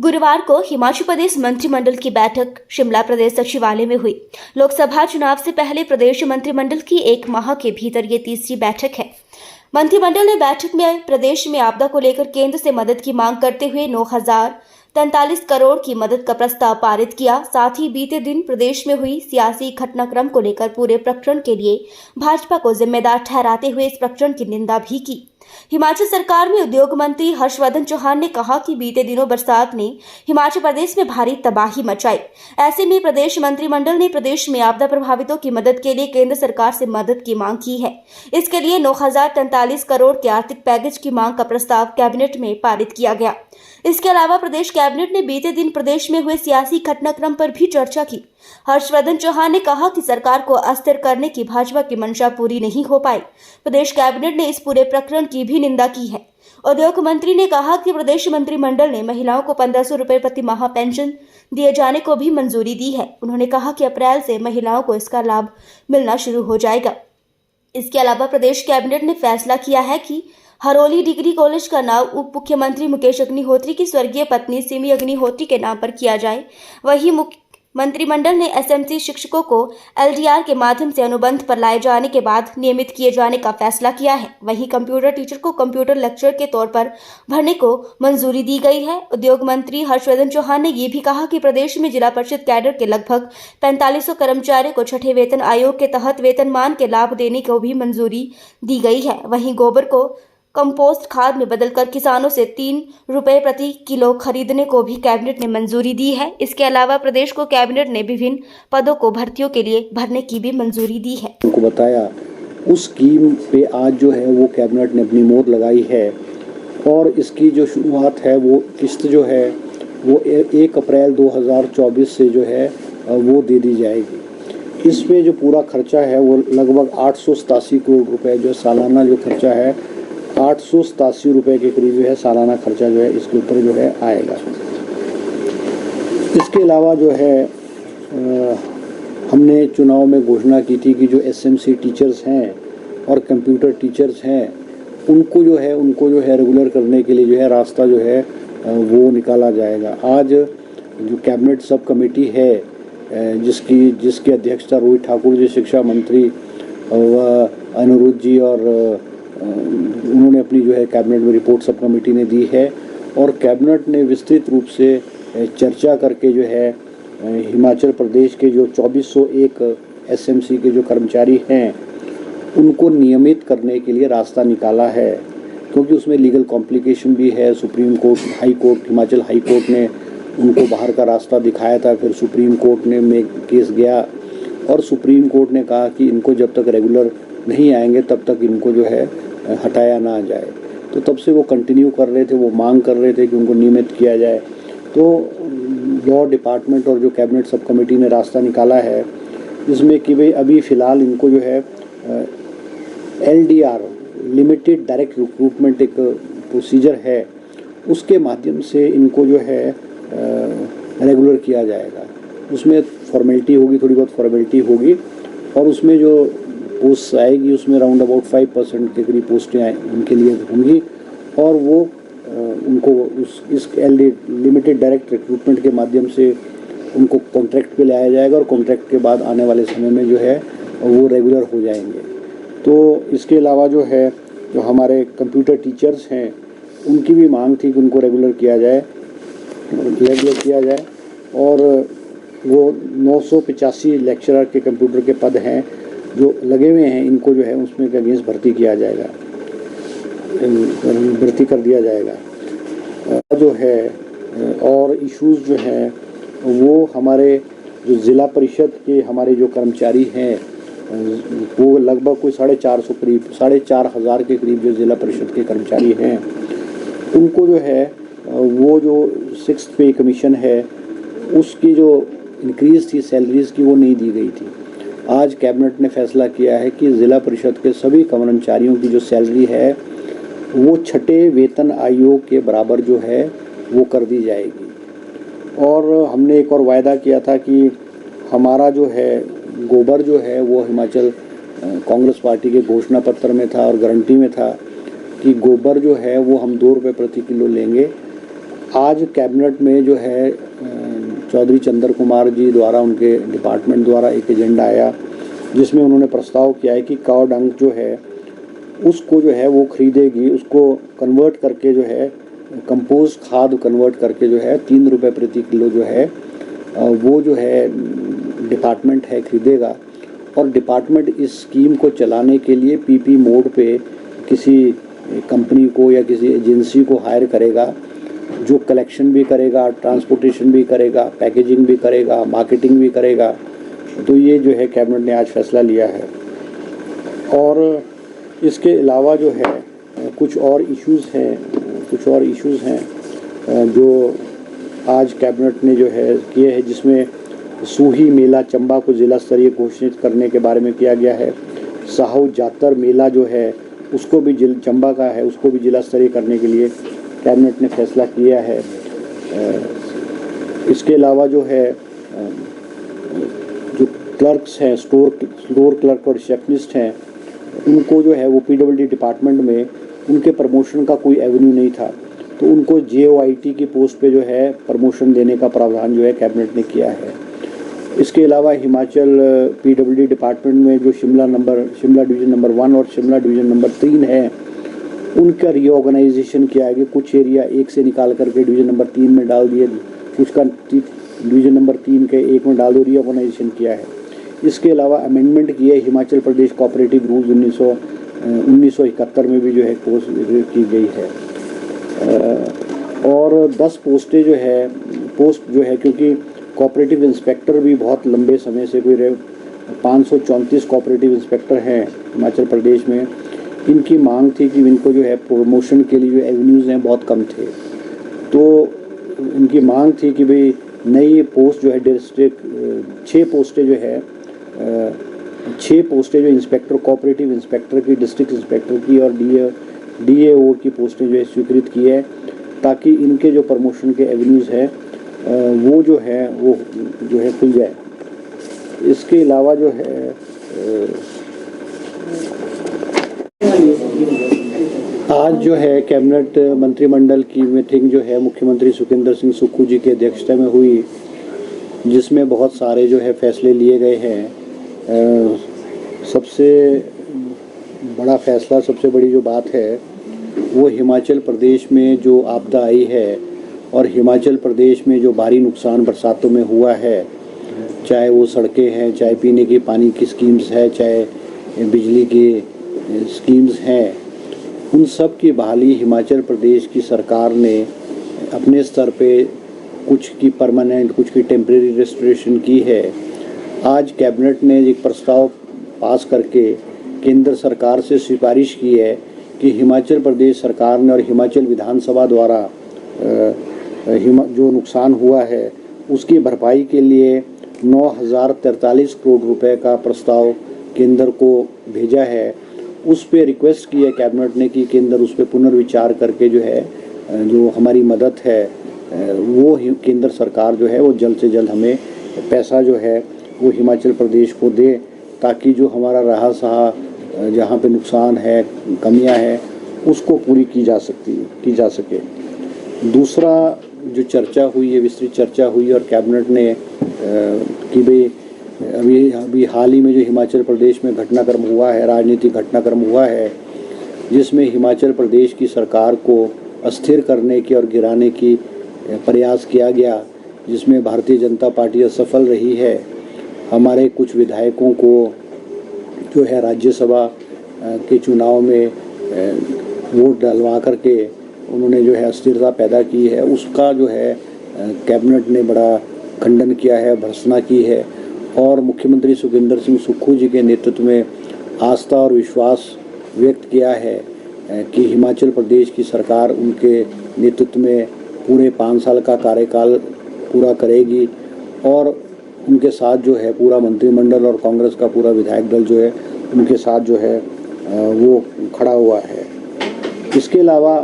गुरुवार को हिमाचल प्रदेश मंत्रिमंडल की बैठक शिमला प्रदेश सचिवालय में हुई। लोकसभा चुनाव से पहले प्रदेश मंत्रिमंडल की एक माह के भीतर ये तीसरी बैठक है। मंत्रिमंडल ने बैठक में प्रदेश में आपदा को लेकर केंद्र से मदद की मांग करते हुए 9,043 करोड़ की मदद का प्रस्ताव पारित किया। साथ ही बीते दिन प्रदेश में हुई सियासी घटनाक्रम को लेकर पूरे प्रकरण के लिए भाजपा को जिम्मेदार ठहराते हुए इस प्रकरण की निंदा भी की। हिमाचल सरकार में उद्योग मंत्री हर्षवर्धन चौहान ने कहा कि बीते दिनों बरसात ने हिमाचल प्रदेश में भारी तबाही मचाई। ऐसे में प्रदेश मंत्रिमंडल ने प्रदेश में आपदा प्रभावितों की मदद के लिए केंद्र सरकार से मदद की मांग की है। इसके लिए 9,043 करोड़ के आर्थिक पैकेज की मांग का प्रस्ताव कैबिनेट में पारित किया गया। इसके अलावा प्रदेश कैबिनेट ने बीते दिन प्रदेश में हुए सियासी घटनाक्रम पर भी चर्चा की। हर्षवर्धन चौहान ने कहा कि सरकार को अस्थिर करने की भाजपा की मंशा पूरी नहीं हो पाई। प्रदेश कैबिनेट ने इस पूरे प्रकरण की भी निंदा की है। उद्योग मंत्री ने कहा कि प्रदेश मंत्रिमंडल ने महिलाओं को 1,500 रुपए प्रति माह पेंशन दिए जाने को भी मंजूरी दी है। उन्होंने कहा कि अप्रैल से महिलाओं को इसका लाभ मिलना शुरू हो जाएगा। इसके अलावा प्रदेश कैबिनेट ने फैसला किया है कि हरोली डिग्री कॉलेज का नाम उप मुख्यमंत्री मुकेश अग्निहोत्री की स्वर्गीय पत्नी सिमी अग्निहोत्री के नाम पर किया जाए। वहीं मंत्रिमंडल ने एसएमसी शिक्षकों को एलडीआर के माध्यम से अनुबंध पर लाए जाने के बाद नियमित किए जाने का फैसला किया है। वहीं कंप्यूटर टीचर को कंप्यूटर लेक्चर के तौर पर भरने को मंजूरी दी गई है। उद्योग मंत्री हर्षवर्धन चौहान ने ये भी कहा कि प्रदेश में जिला परिषद कैडर के लगभग 4500 कर्मचारियों को छठे वेतन आयोग के तहत वेतनमान के लाभ देने को भी मंजूरी दी गई है। वहीं गोबर को कंपोस्ट खाद में बदलकर किसानों से 3 रुपए प्रति किलो खरीदने को भी कैबिनेट ने मंजूरी दी है। इसके अलावा प्रदेश को कैबिनेट ने विभिन्न पदों को भर्तियों के लिए भरने की भी मंजूरी दी है। उनको बताया उस स्कीम पे आज जो है वो कैबिनेट ने अपनी मोहर लगाई है और इसकी जो शुरुआत है वो किस्त जो है वो 1 अप्रैल 2024 से जो है वो दे दी जाएगी। इसमें जो पूरा खर्चा है वो लगभग 887 करोड़ रुपए जो सालाना जो खर्चा है 887 रुपए के करीब जो है सालाना खर्चा जो है इसके ऊपर जो है आएगा। इसके अलावा जो है हमने चुनाव में घोषणा की थी कि जो एसएमसी टीचर्स हैं और कंप्यूटर टीचर्स हैं उनको जो है रेगुलर करने के लिए जो है रास्ता जो है वो निकाला जाएगा। आज जो कैबिनेट सब कमेटी है जिसकी अध्यक्षता रोहित ठाकुर जी शिक्षा मंत्री व अनिरुद्ध जी और उन्होंने अपनी जो है कैबिनेट में रिपोर्ट सब कमेटी ने दी है और कैबिनेट ने विस्तृत रूप से चर्चा करके जो है हिमाचल प्रदेश के जो 2401 एसएमसी के जो कर्मचारी हैं उनको नियमित करने के लिए रास्ता निकाला है, क्योंकि उसमें लीगल कॉम्प्लिकेशन भी है। Supreme court, high court, Himachal high court ने उनको बाहर का रास्ता दिखाया था, फिर सुप्रीम कोर्ट ने में केस गया और सुप्रीम कोर्ट ने कहा कि इनको जब तक रेगुलर नहीं आएंगे तब तक इनको जो है हटाया ना जाए। तो तब से वो कंटिन्यू कर रहे थे, वो मांग कर रहे थे कि उनको नियमित किया जाए। तो लॉ डिपार्टमेंट और जो कैबिनेट सब कमेटी ने रास्ता निकाला है जिसमें कि भाई अभी फ़िलहाल इनको जो है LDR लिमिटेड डायरेक्ट रिक्रूटमेंट एक प्रोसीजर है, उसके माध्यम से इनको जो है रेगुलर किया जाएगा। उसमें फॉर्मेलिटी होगी, थोड़ी बहुत फॉर्मेलिटी होगी और उसमें जो पोस्ट आएगी उसमें राउंड अबाउट 5% के करीब पोस्टें उनके लिए होंगी और वो उनको इस लिमिटेड डायरेक्ट रिक्रूटमेंट के माध्यम से उनको कॉन्ट्रैक्ट पे लाया जाएगा और कॉन्ट्रैक्ट के बाद आने वाले समय में जो है वो रेगुलर हो जाएंगे। तो इसके अलावा जो है जो हमारे कंप्यूटर टीचर्स हैं उनकी भी मांग थी कि उनको रेगुलर किया जाए और वो 985 लेक्चरर के कंप्यूटर के पद हैं जो लगे हुए हैं, इनको जो है उसमें के अगेंस्ट भर्ती कर दिया जाएगा जो है। और इश्यूज़ जो हैं वो हमारे जो ज़िला परिषद के हमारे जो कर्मचारी हैं वो लगभग कोई 4,500 के करीब जो ज़िला परिषद के कर्मचारी हैं उनको जो है वो जो 6th पे कमीशन है उसकी जो इंक्रीज़ थी सैलरीज़ की वो नहीं दी गई थी। आज कैबिनेट ने फैसला किया है कि ज़िला परिषद के सभी कर्मचारियों की जो सैलरी है वो छठे वेतन आयोग के बराबर जो है वो कर दी जाएगी। और हमने एक और वायदा किया था कि हमारा जो है गोबर जो है वो हिमाचल कांग्रेस पार्टी के घोषणा पत्र में था और गारंटी में था कि गोबर जो है वो हम 2 रुपये प्रति किलो लेंगे। आज कैबिनेट में जो है चौधरी चंद्र कुमार जी द्वारा, उनके डिपार्टमेंट द्वारा एक एजेंडा आया जिसमें उन्होंने प्रस्ताव किया है कि काव डंग जो है उसको जो है वो खरीदेगी, उसको कन्वर्ट करके जो है कंपोस्ट खाद कन्वर्ट करके जो है 3 रुपये प्रति किलो जो है वो जो है डिपार्टमेंट है खरीदेगा। और डिपार्टमेंट इस स्कीम को चलाने के लिए पीपी मोड पे किसी कंपनी को या किसी एजेंसी को हायर करेगा जो कलेक्शन भी करेगा, ट्रांसपोर्टेशन भी करेगा, पैकेजिंग भी करेगा, मार्केटिंग भी करेगा। तो ये जो है कैबिनेट ने आज फैसला लिया है। और इसके अलावा जो है कुछ और इश्यूज़ हैं जो आज कैबिनेट ने जो है किए हैं, जिसमें सूही मेला चंबा को ज़िला स्तरीय घोषित करने के बारे में किया गया है। साहू जातर मेला जो है उसको भी चंबा का है, उसको भी ज़िला स्तरीय करने के लिए कैबिनेट ने फैसला किया है। इसके अलावा जो है जो क्लर्क्स हैं, स्टोर क्लर्क और रिसेप्शनिस्ट हैं, उनको जो है वो पीडब्ल्यूडी डिपार्टमेंट में उनके प्रमोशन का कोई एवेन्यू नहीं था, तो उनको JOIT की पोस्ट पे जो है प्रमोशन देने का प्रावधान जो है कैबिनेट ने किया है। इसके अलावा हिमाचल पीडब्ल्यूडी डिपार्टमेंट में जो शिमला डिवीज़न नंबर 1 और शिमला डिवीज़न नंबर 3 है, उनका रीऑर्गेनाइजेशन किया है कि कुछ एरिया 1 से निकाल करके डिवीज़न नंबर 3 में डाल दिए, कुछ का डिवीज़न नंबर 3 के 1 में डाल दो, रीऑर्गेनाइजेशन किया है। इसके अलावा अमेंडमेंट किए हिमाचल प्रदेश कोऑपरेटिव रूल्स 1971 में भी जो है पोस्ट की गई है। और 10 पोस्टें जो है क्योंकि कोऑपरेटिव इंस्पेक्टर भी बहुत लंबे समय से 534 कोऑपरेटिव इंस्पेक्टर हैं हिमाचल प्रदेश में। इनकी मांग थी कि इनको जो है प्रमोशन के लिए जो एवेन्यूज़ हैं बहुत कम थे, तो इनकी मांग थी कि भाई नई पोस्ट जो है डिस्ट्रिक्ट 6 पोस्टें जो इंस्पेक्टर, कोऑपरेटिव इंस्पेक्टर की, डिस्ट्रिक्ट इंस्पेक्टर की और DAO की पोस्टें जो है स्वीकृत की है, ताकि इनके जो प्रमोशन के एवेन्यूज़ हैं वो जो है खुल जाए। इसके अलावा जो है आज जो है कैबिनेट मंत्रिमंडल की मीटिंग जो है मुख्यमंत्री सुखविंदर सिंह सुक्खू जी की अध्यक्षता में हुई, जिसमें बहुत सारे जो है फैसले लिए गए हैं। सबसे बड़ा फैसला, सबसे बड़ी जो बात है वो हिमाचल प्रदेश में जो आपदा आई है और हिमाचल प्रदेश में जो भारी नुकसान बरसातों में हुआ है, चाहे वो सड़कें हैं, चाहे पीने की पानी की स्कीम्स है, चाहे बिजली की स्कीम्स हैं, उन सब की बहाली हिमाचल प्रदेश की सरकार ने अपने स्तर पे कुछ की परमानेंट, कुछ की टेम्परेरी रेस्टोरेशन की है। आज कैबिनेट ने एक प्रस्ताव पास करके केंद्र सरकार से सिफारिश की है कि हिमाचल प्रदेश सरकार ने और हिमाचल विधानसभा द्वारा जो नुकसान हुआ है उसकी भरपाई के लिए 9,043 करोड़ रुपए का प्रस्ताव केंद्र को भेजा है। उस पे रिक्वेस्ट की है कैबिनेट ने कि केंद्र उस पे पुनर्विचार करके जो है जो हमारी मदद है वो केंद्र सरकार जो है वो जल्द से जल्द हमें पैसा जो है वो हिमाचल प्रदेश को दे, ताकि जो हमारा रहा सहा जहाँ पे नुकसान है, कमियाँ हैं, उसको पूरी की जा सके। दूसरा जो चर्चा हुई है, विस्तृत चर्चा हुई और कैबिनेट ने कि भाई अभी हाल ही में जो हिमाचल प्रदेश में घटनाक्रम हुआ है, राजनीतिक घटनाक्रम हुआ है, जिसमें हिमाचल प्रदेश की सरकार को अस्थिर करने की और गिराने की प्रयास किया गया, जिसमें भारतीय जनता पार्टी असफल रही है। हमारे कुछ विधायकों को जो है राज्यसभा के चुनाव में वोट डलवा करके उन्होंने जो है अस्थिरता पैदा की है, उसका जो है कैबिनेट ने बड़ा खंडन किया है, भर्त्सना की है और मुख्यमंत्री सुखविंदर सिंह सुक्खू जी के नेतृत्व में आस्था और विश्वास व्यक्त किया है कि हिमाचल प्रदेश की सरकार उनके नेतृत्व में पूरे 5 साल का कार्यकाल पूरा करेगी और उनके साथ जो है पूरा मंत्रिमंडल और कांग्रेस का पूरा विधायक दल जो है उनके साथ जो है वो खड़ा हुआ है। इसके अलावा